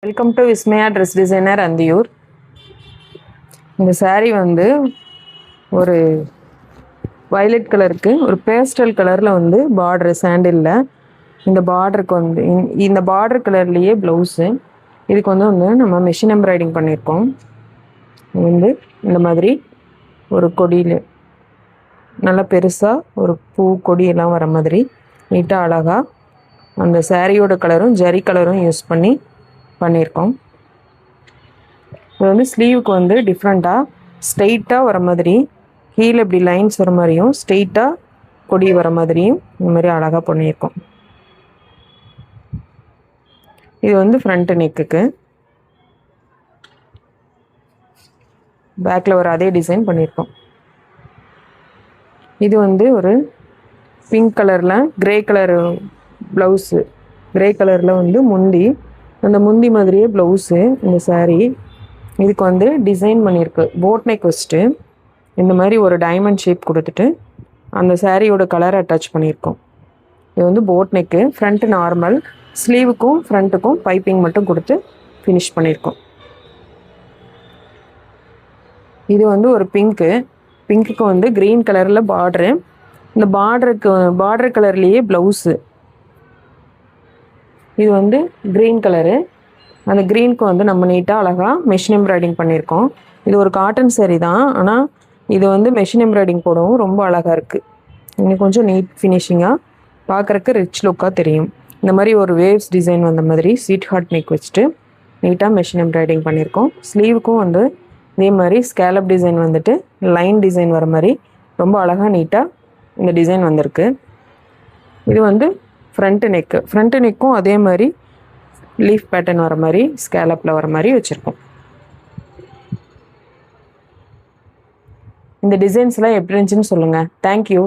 Welcome to Vismaya dress designer Anthiyur. இந்த saree வந்து ஒரு வயலட் கலருக்கு ஒரு பேஸ்டல் கலரில் வந்து பார்டரு சாண்டிலில் இந்த பார்டருக்கு வந்து இந்த பார்டர் கலர்லேயே ப்ளவுஸு. இதுக்கு வந்து நம்ம மிஷின் எம்ப்ராய்டிங் பண்ணியிருக்கோம். இது வந்து இந்த மாதிரி ஒரு கொடியில் நல்லா பெருசாக ஒரு பூ கொடியெல்லாம் வர மாதிரி நீட்டாக அழகாக அந்த சாரியோட கலரும் ஜரி கலரும் யூஸ் பண்ணியிருக்கோம். இது வந்து ஸ்லீவுக்கு வந்து டிஃப்ரெண்ட்டாக ஸ்ட்ரெயிட்டாக வர மாதிரி கீழே இப்படி லைன்ஸ் வர மாதிரியும் ஸ்ட்ரெயிட்டாக கொடி வர மாதிரியும் இந்த மாதிரி அழகாக பண்ணியிருக்கோம். இது வந்து ஃப்ரண்ட் நெக்குக்கு பேக்கில் ஒரு அதே டிசைன் பண்ணியிருக்கோம். இது வந்து ஒரு பிங்க் கலரில் கிரே கலர் ப்ளவுஸு, கிரே கலரில் வந்து முந்தி, அந்த முந்தி மாதிரியே ப்ளவுஸு இந்த saree. இதுக்கு வந்து டிசைன் பண்ணியிருக்கு போட் நெக் வச்சுட்டு இந்த மாதிரி ஒரு டைமண்ட் ஷேப் கொடுத்துட்டு அந்த சாரியோட கலரை அட்டாச் பண்ணியிருக்கோம். இது வந்து போட் நெக்கு, ஃப்ரண்ட்டு நார்மல், ஸ்லீவுக்கும் ஃப்ரண்ட்டுக்கும் பைப்பிங் மட்டும் கொடுத்து ஃபினிஷ் பண்ணியிருக்கோம். இது வந்து ஒரு பிங்க்குக்கு வந்து க்ரீன் கலரில் பார்டரு, இந்த பார்டர் கலர்லேயே ப்ளவுஸு. இது வந்து க்ரீன் கலரு, அந்த க்ரீனுக்கு வந்து நம்ம நீட்டாக அழகாக மெஷின் எம்ப்ராய்டிங் பண்ணியிருக்கோம். இது ஒரு காட்டன் saree தான், ஆனால் இது வந்து மெஷின் எம்ப்ராய்டிங் போடவும் ரொம்ப அழகாக இருக்குது. இன்னும் கொஞ்சம் நீட் ஃபினிஷிங்காக பார்க்குறக்கு ரிச் லுக்காக தெரியும். இந்த மாதிரி ஒரு வேவ்ஸ் டிசைன் வந்த மாதிரி ஸ்வீட் ஹார்ட் நெக் வச்சுட்டு நீட்டாக மெஷின் எம்ப்ராய்டிங் பண்ணியிருக்கோம். ஸ்லீவுக்கும் வந்து இதே மாதிரி ஸ்கேலப் டிசைன் வந்துட்டு லைன் டிசைன் வர மாதிரி ரொம்ப அழகாக நீட்டாக இந்த டிசைன் வந்திருக்கு. இது வந்து ஃப்ரண்ட்டு நெக்கும் அதே மாதிரி லீஃப் பேட்டர்ன் வர மாதிரி ஸ்கேலப்பில் வர மாதிரி வச்சுருக்கோம். இந்த டிசைன்ஸ்லாம் எப்படி இருந்துச்சுன்னு சொல்லுங்கள். தேங்க்யூ.